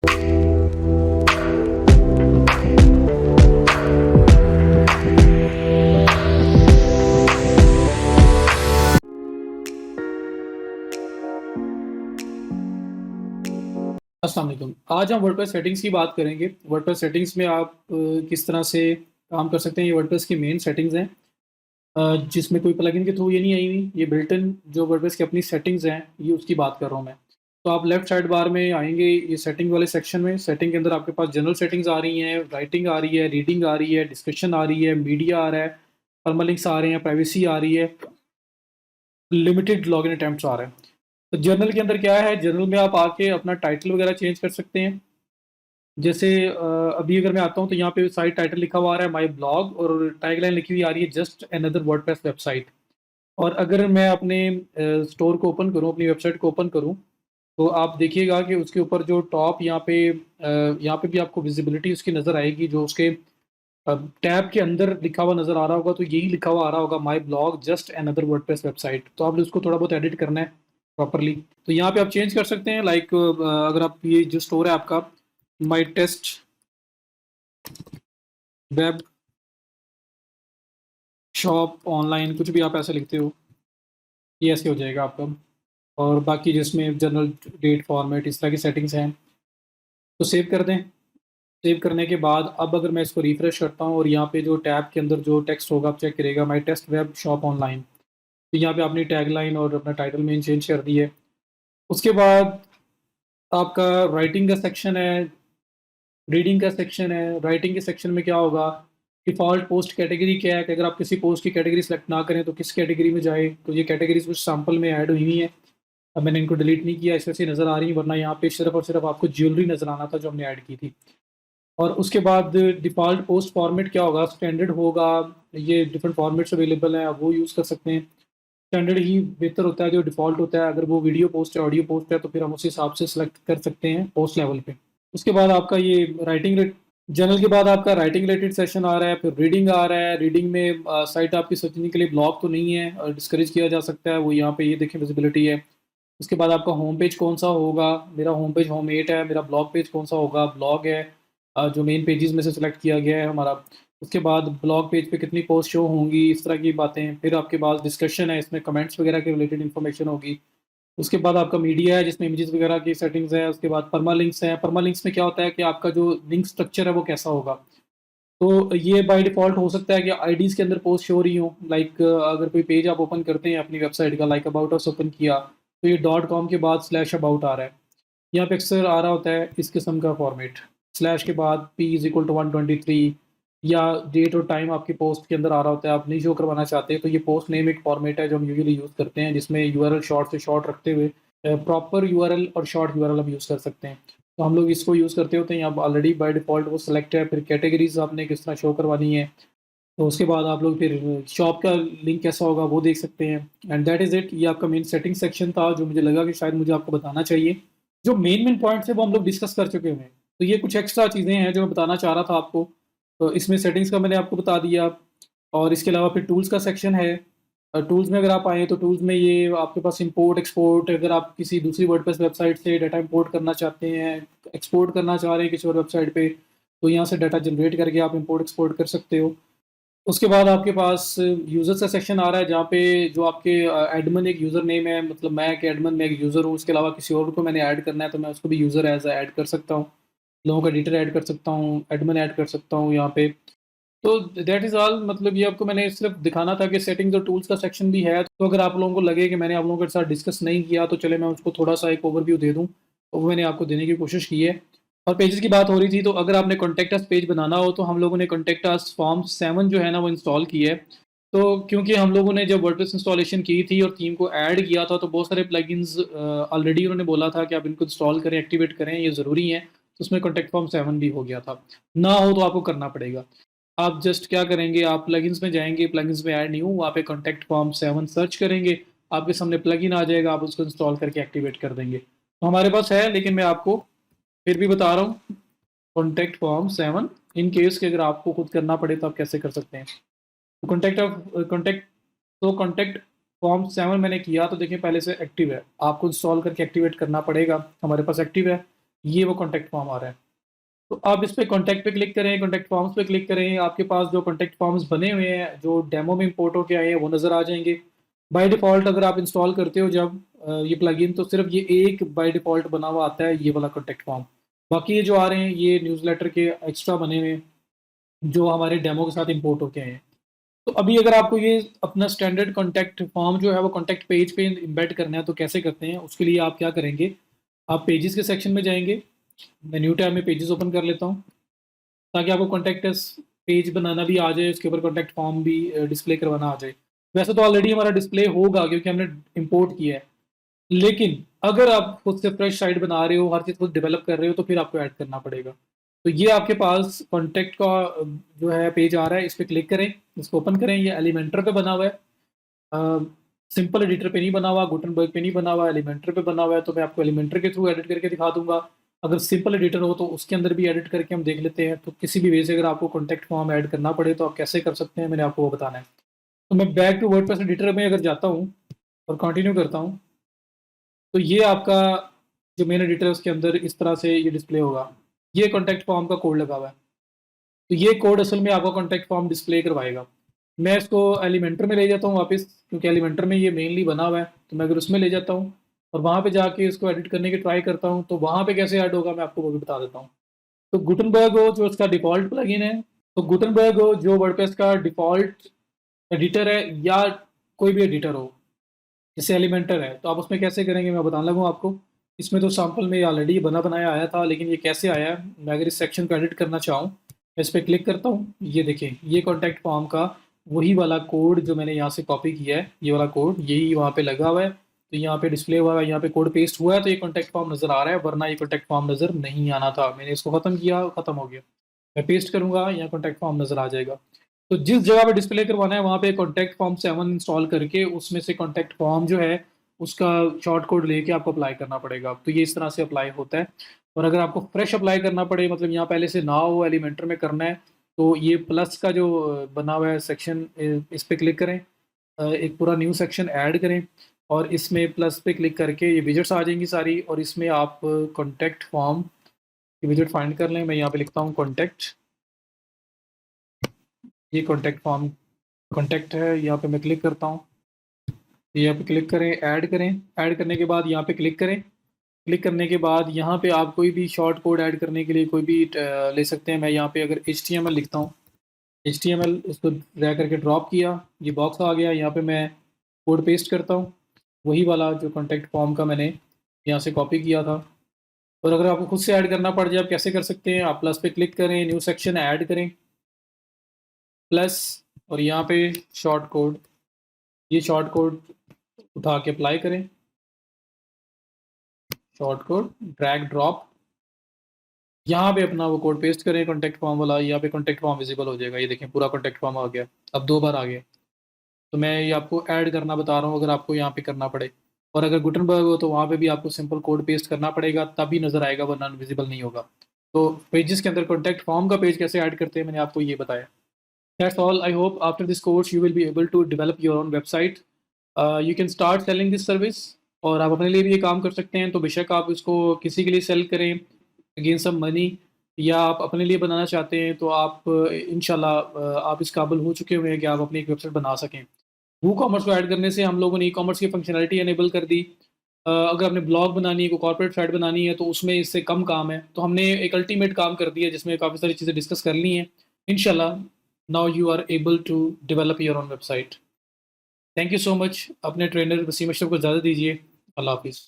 अस्सलाम वालेकुम। आज हम वर्डप्रेस सेटिंग्स की बात करेंगे। वर्डप्रेस सेटिंग्स में आप किस तरह से काम कर सकते हैं। ये वर्डप्रेस की मेन सेटिंग्स हैं, जिसमें कोई प्लगइन के थ्रू ये नहीं आई हुई। ये बिल्ट इन जो वर्डप्रेस की अपनी सेटिंग्स हैं, ये उसकी बात कर रहा हूँ मैं। तो आप लेफ्ट साइड बार में आएँगे, ये सेटिंग वाले सेक्शन में। सेटिंग के अंदर आपके पास जनरल सेटिंग्स आ रही हैं, राइटिंग आ रही है, रीडिंग आ रही है, डिस्कशन आ रही है, मीडिया आ रहा है, परमालिंक्स आ रहे हैं, प्राइवेसी आ रही है, लिमिटेड लॉगिन अटेम्प्ट्स आ रहे हैं। तो जर्नल के अंदर क्या है, जर्नल में आप आके अपना टाइटल वगैरह चेंज कर सकते हैं। जैसे अभी अगर मैं आता हूँ तो यहाँ पे साइट टाइटल लिखा हुआ आ रहा है माय ब्लॉग, और टैगलाइन लिखी हुई आ रही है जस्ट अनदर वर्डप्रेस वेबसाइट। और अगर मैं अपने स्टोर को ओपन करूँ, अपनी वेबसाइट को ओपन करूँ, तो आप देखिएगा कि उसके ऊपर जो टॉप यहाँ पे भी आपको विजिबिलिटी उसकी नज़र आएगी। जो उसके टैब के अंदर लिखा हुआ नज़र आ रहा होगा, तो यही लिखा हुआ आ रहा होगा my blog just another WordPress website. तो आपने उसको थोड़ा बहुत एडिट करना है प्रॉपरली। तो यहाँ पे आप चेंज कर सकते हैं, लाइक अगर आप ये जो स्टोर है आपका माई टेस्ट वेब शॉप ऑनलाइन, कुछ भी आप ऐसे लिखते हो, ये ऐसे हो जाएगा आपका। और बाकी जिसमें जनरल डेट फॉर्मेट इस तरह की सेटिंग्स हैं, तो सेव कर दें। सेव करने के बाद अब अगर मैं इसको रिफ्रेश करता हूँ और यहाँ पे जो टैब के अंदर जो टेक्स्ट होगा, आप चेक करिएगा माई टेस्ट वेब शॉप ऑनलाइन। तो यहाँ पे आपने टैगलाइन और अपना टाइटल मेन चेंज कर दी है। उसके बाद आपका राइटिंग का सेक्शन है, रीडिंग का सेक्शन है। राइटिंग के सेक्शन में क्या होगा, डिफ़ॉल्ट पोस्ट कैटेगरी क्या है, कि अगर आप किसी पोस्ट की कैटेगरी सेलेक्ट ना करें तो किस कैटेगरी में जाए। तो ये कैटेगरीज कुछ सैम्पल में ऐड हुई हुई हैं। अब मैंने इनको डिलीट नहीं किया, इस वजह से नज़र आ रही है, वरना यहाँ पे सिर्फ और सिर्फ आपको ज्वेलरी नज़र आना था जो हमने ऐड की थी। और उसके बाद डिफ़ॉल्ट पोस्ट फॉर्मेट क्या होगा, स्टैंडर्ड होगा। ये डिफरेंट फॉर्मेट्स अवेलेबल हैं, आप वो यूज़ कर सकते हैं। स्टैंडर्ड ही बेहतर होता है, जो डिफ़ॉल्ट होता है। अगर वो वीडियो पोस्ट है, ऑडियो पोस्ट है, तो फिर हम उस हिसाब से सेलेक्ट कर सकते हैं पोस्ट लेवल पे। उसके बाद आपका ये राइटिंग जर्नल के बाद आपका राइटिंग रिलेटेड सेशन आ रहा है, फिर रीडिंग आ रहा है। रीडिंग में साइट आपकी सोचने के लिए ब्लॉग तो नहीं है और डिस्करेज किया जा सकता है, वो यहाँ पे ये देखें विजिबिलिटी है। उसके बाद आपका होम पेज कौन सा होगा, मेरा होम पेज होम 8 है। मेरा ब्लॉग पेज कौन सा होगा, ब्लॉग है, जो मेन पेजेस में से सिलेक्ट किया गया है हमारा। उसके बाद ब्लॉग पेज पे कितनी पोस्ट शो होंगी, इस तरह की बातें। फिर आपके पास डिस्कशन है, इसमें कमेंट्स वगैरह के रिलेटेड इन्फॉर्मेशन होगी। उसके बाद आपका मीडिया है, जिसमें इमेजेस वगैरह की सेटिंग्स है। उसके बाद परमालिंक्स है। परमालिंक्स में क्या होता है कि आपका जो लिंक स्ट्रक्चर है वो कैसा होगा। तो ये बाय डिफ़ॉल्ट हो सकता है कि आईडीज़ के अंदर पोस्ट शो हो रही हो। लाइक अगर कोई पेज आप ओपन करते हैं अपनी वेबसाइट का, लाइक अबाउट अस ओपन किया, तो ये डॉट कॉम के बाद स्लैश अबाउट आ रहा है। यहाँ पे अक्सर आ रहा होता है इस किस्म का फॉर्मेट, स्लैश के बाद p इज़ इक्वल टू 123, या डेट और टाइम आपकी पोस्ट के अंदर आ रहा होता है, आप नहीं शो करवाना चाहते। तो ये पोस्ट नेम एक फॉर्मेट है जो हम यूजुअली यूज़ करते हैं, जिसमें यूआरएल शॉर्ट से शॉर्ट रखते हुए प्रॉपर यूआरएल और शॉर्ट यूआरएल हम यूज़ कर सकते हैं। तो हम लोग इसको यूज़ करते होते हैं। यहाँ ऑलरेडी बाय डिफ़ॉल्ट वो सिलेक्ट है। फिर कैटेगरीज़ आपने किस तरह शो करवानी है, तो उसके बाद आप लोग फिर शॉप का लिंक कैसा होगा वो देख सकते हैं। And that is it. ये आपका मेन सेटिंग सेक्शन था, जो मुझे लगा कि शायद मुझे आपको बताना चाहिए। जो मेन पॉइंट्स हैं वो हम लोग डिस्कस कर चुके हैं। तो ये कुछ एक्स्ट्रा चीज़ें हैं जो मैं बताना चाह रहा था आपको। तो इसमें सेटिंग्स का मैंने आपको बता दिया, और इसके अलावा फिर टूल्स का सेक्शन है। टूल्स में अगर आप आएँ तो टूल्स में ये आपके पास इंपोर्ट एक्सपोर्ट, अगर आप किसी दूसरी वर्डप्रेस वेबसाइट से डाटा इंपोर्ट करना चाहते हैं, एक्सपोर्ट करना चाह रहे हैं किसी और वेबसाइट पे, तो यहाँ से डाटा जनरेट करके आप इंपोर्ट एक्सपोर्ट कर सकते हो। उसके बाद आपके पास यूज़र्स का सेक्शन आ रहा है, जहाँ पे जो आपके एडमिन एक यूज़र नेम है, मतलब मैं एक एडमिन, मैं एक यूज़र हूँ। उसके अलावा किसी और को मैंने ऐड करना है, तो मैं उसको भी यूज़र एज़ अ ऐड कर सकता हूँ। लोगों का डिटेल ऐड कर सकता हूँ, एडमिन ऐड कर सकता हूँ यहाँ पे। तो दैट इज़ ऑल। मतलब ये आपको मैंने सिर्फ दिखाना था कि सेटिंग्स और टूल्स का सेक्शन भी है। तो अगर आप लोगों को लगे कि मैंने आप लोगों के साथ डिस्कस नहीं किया, तो चले मैं उसको थोड़ा-सा एक ओवरव्यू दे दूँ। तो वो मैंने आपको देने की कोशिश की है। और पेजेस की बात हो रही थी, तो अगर आपने कॉन्टैक्ट अस पेज बनाना हो, तो हम लोगों ने कॉन्टैक्ट अस फॉर्म 7 जो है ना वो इंस्टॉल की है। तो क्योंकि हम लोगों ने जब वर्डप्रेस इंस्टॉलेशन की थी और थीम को ऐड किया था, तो बहुत सारे प्लगइन्स ऑलरेडी उन्होंने बोला था कि आप इनको इंस्टॉल करें, एक्टिवेट करें, ये ज़रूरी है। तो उसमें कॉन्टैक्ट फॉर्म 7 भी हो गया था। ना हो तो आपको करना पड़ेगा। आप जस्ट क्या करेंगे, आप प्लगइन्स में जाएँगे, प्लगइन्स में ऐड न्यू, वहाँ पे कॉन्टैक्ट फॉर्म 7 सर्च करेंगे, आपके सामने प्लगइन आ जाएगा, आप उसको इंस्टॉल करके एक्टिवेट कर देंगे। तो हमारे पास है, लेकिन मैं आपको फिर भी बता रहा हूँ, कॉन्टैक्ट फॉर्म 7, इन केस कि अगर आपको खुद करना पड़े तो आप कैसे कर सकते हैं। तो कॉन्टैक्ट फॉर्म 7 मैंने किया, तो देखिए पहले से एक्टिव है, आपको इंस्टॉल करके एक्टिवेट करना पड़ेगा। हमारे पास एक्टिव है। ये वो कॉन्टैक्ट फॉर्म आ रहा है। तो आप इस पे कॉन्टैक्ट पे क्लिक करें, कॉन्टैक्ट फॉर्म्स पे क्लिक करें, आपके पास जो कॉन्टैक्ट फॉर्म्स बने हुए हैं, जो डेमो में इंपोर्ट होके आए हैं, वो नज़र आ जाएँगे। बाय डिफ़ॉल्ट अगर आप इंस्टॉल करते हो जब ये प्लगइन, तो सिर्फ़ ये एक बाय डिफ़ॉल्ट बना हुआ आता है, ये वाला कॉन्टैक्ट फॉर्म। बाकी ये जो आ रहे हैं, ये न्यूज़लेटर के एक्स्ट्रा बने हुए हैं, जो हमारे डेमो के साथ इंपोर्ट होके आए हैं। तो अभी अगर आपको ये अपना स्टैंडर्ड कॉन्टैक्ट फॉर्म जो है वो कॉन्टैक्ट पेज पे एम्बेड करना है, तो कैसे करते हैं? उसके लिए आप क्या करेंगे, आप पेजेस के सेक्शन में जाएँगे। मैं न्यू टैब में पेजेस ओपन कर लेता हूँ, ताकि आपको कॉन्टैक्ट अस पेज बनाना भी आ जाए, उसके ऊपर कॉन्टैक्ट फॉर्म भी डिस्प्ले करवाना आ जाए। वैसे तो ऑलरेडी हमारा डिस्प्ले होगा क्योंकि हमने इम्पोर्ट किया है। लेकिन अगर आप खुद से फ्रेश साइट बना रहे हो, हर चीज़ खुद डेवलप कर रहे हो, तो फिर आपको ऐड करना पड़ेगा। तो ये आपके पास कॉन्टैक्ट का जो है पेज आ रहा है, इस पे क्लिक करें, इसको ओपन करें। ये एलिमेंटर पे बना हुआ है। सिंपल एडिटर पे नहीं बना हुआ, गुटनबर्ग पे नहीं बना हुआ, एलिमेंटर पे बना हुआ है, तो मैं आपको एलिमेंटर के थ्रू एडिट करके दिखा दूँगा। अगर सिंपल एडिटर हो तो उसके अंदर भी एडिट करके हम देख लेते हैं। तो किसी भी वे से अगर आपको कॉन्टैक्ट फॉर्म ऐड करना पड़े तो आप कैसे कर सकते हैं, मैंने आपको वो बताना है। तो मैं बैक टू वर्डप्रेस एडिटर में अगर जाता हूँ और कंटिन्यू करता हूँ, तो ये आपका जो मेन एडिटर है उसके अंदर इस तरह से ये डिस्प्ले होगा। ये कॉन्टैक्ट फॉर्म का कोड लगा हुआ है। तो ये कोड असल में आपका कॉन्टैक्ट फॉर्म डिस्प्ले करवाएगा। मैं इसको एलिमेंटर में ले जाता हूँ वापस, क्योंकि एलिमेंटर में ये मेनली बना हुआ है। तो मैं अगर उसमें ले जाता हूँ और वहाँ पे जाके इसको एडिट करने की ट्राई करता हूँ, तो वहाँ पे कैसे ऐड होगा मैं आपको वो भी बता देता हूँ। तो गुटनबर्ग हो जो इसका डिफ़ॉल्ट प्लगइन है, तो गुटनबर्ग हो जो वर्डप्रेस का डिफ़ॉल्ट एडिटर है, या कोई भी एडिटर हो, जैसे एलिमेंटर है, तो आप उसमें कैसे करेंगे मैं बताने लगा आपको। इसमें तो सैंपल में ऑलरेडी बना बनाया आया था, लेकिन ये कैसे आया है, मैं अगर इस सेक्शन को एडिट करना चाहूँ, मैं इस पर क्लिक करता हूँ। ये देखें, ये कॉन्टैक्ट फॉर्म का वही वाला कोड जो मैंने यहाँ से कॉपी किया है, ये वाला कोड यही वहाँ पे लगा हुआ है। तो यहाँ पे डिस्प्ले हुआ है, यहाँ पे कोड पेस्ट हुआ है, तो ये कॉन्टैक्ट फॉर्म नज़र आ रहा है, वरना ये कॉन्टैक्ट फॉर्म नज़र नहीं आना था। मैंने इसको ख़त्म किया, ख़त्म हो गया। मैं पेस्ट करूँगा, यहाँ कॉन्टैक्ट फॉर्म नज़र आ जाएगा। तो जिस जगह पे डिस्प्ले करवाना है वहाँ पे कॉन्टैक्ट फॉर्म 7 इंस्टॉल करके उसमें से कॉन्टैक्ट फॉर्म जो है उसका शॉर्ट कोड लेके आपको अप्लाई करना पड़ेगा। तो ये इस तरह से अप्लाई होता है। और अगर आपको फ्रेश अप्लाई करना पड़े, मतलब यहाँ पहले से ना हो, एलिमेंटर में करना है, तो ये प्लस का जो बना हुआ है सेक्शन, इस पे क्लिक करें। एक पूरा न्यू सेक्शन ऐड करें और इसमें प्लस पे क्लिक करके ये विजेट्स आ जाएंगी सारी, और इसमें आप कॉन्टैक्ट फॉर्म की विजेट फाइंड कर लें। मैं यहाँ पे लिखता हूँ कॉन्टैक्ट, ये कॉन्टैक्ट फॉर्म कॉन्टैक्ट है, यहाँ पे मैं क्लिक करता हूँ। यहाँ पे क्लिक करें, ऐड करें। ऐड करने के बाद यहाँ पे क्लिक करें। क्लिक करने के बाद यहाँ पे आप कोई भी शॉर्ट कोड ऐड करने के लिए कोई भी ले सकते हैं। मैं यहाँ पे अगर HTML लिखता हूँ, HTML इसको ड्रैग करके ड्रॉप किया, ये बॉक्स आ गया। यहाँ पे मैं कोड पेस्ट करता हूँ, वही वाला जो कॉन्टैक्ट फॉर्म का मैंने यहाँ से कॉपी किया था। और अगर आपको खुद से ऐड करना पड़ जाए, आप कैसे कर सकते हैं, आप प्लस पे क्लिक करें, न्यू सेक्शन ऐड करें, प्लस, और यहाँ पे शॉर्ट कोड, ये शॉर्ट कोड उठा के अप्लाई करें, शॉर्ट कोड ड्रैग ड्रॉप, यहाँ पे अपना वो कोड पेस्ट करें कॉन्टैक्ट फॉर्म वाला। यहाँ पे कॉन्टैक्ट फॉर्म विजिबल हो जाएगा, ये देखें पूरा कॉन्टैक्ट फॉर्म आ गया। अब 2 बार आ गया। तो मैं ये आपको ऐड करना बता रहा हूँ, अगर आपको यहाँ पे करना पड़े। और अगर गुटनबर्ग हो तो वहाँ पे भी आपको सिंपल कोड पेस्ट करना पड़ेगा, तभी नज़र आएगा, वरना विजिबल नहीं होगा। तो पेजेस के अंदर कॉन्टैक्ट फॉर्म का पेज कैसे ऐड करते हैं मैंने आपको ये बताया। That's all. I hope after this course you will be able to develop your own website. You can start selling this service, और आप अपने लिए भी ये काम कर सकते हैं। तो बेशक आप इसको किसी के लिए सेल करें अगेन सम मनी, या आप अपने लिए बनाना चाहते हैं, तो आप इंशाल्लाह आप इस काबिल हो चुके हुए हैं कि आप अपनी एक वेबसाइट बना सकें। वू कॉमर्स को ऐड करने से हम लोगों ने ई कॉमर्स की फंक्शनलिटी एनेबल कर दी। अगर आपने ब्लॉग बनानी है, कोई कॉर्पोरेट साइट बनानी है, तो उसमें इससे कम काम है। तो हमने एक अल्टीमेट काम कर दिया जिसमें काफ़ी सारी चीज़ें डिस्कस कर ली हैं। इंशाल्लाह now you are able to develop your own website. Thank you so much. अपने ट्रेनर वसीम अशरफ को ज़्यादा दीजिए। अल्लाह हाफिज़।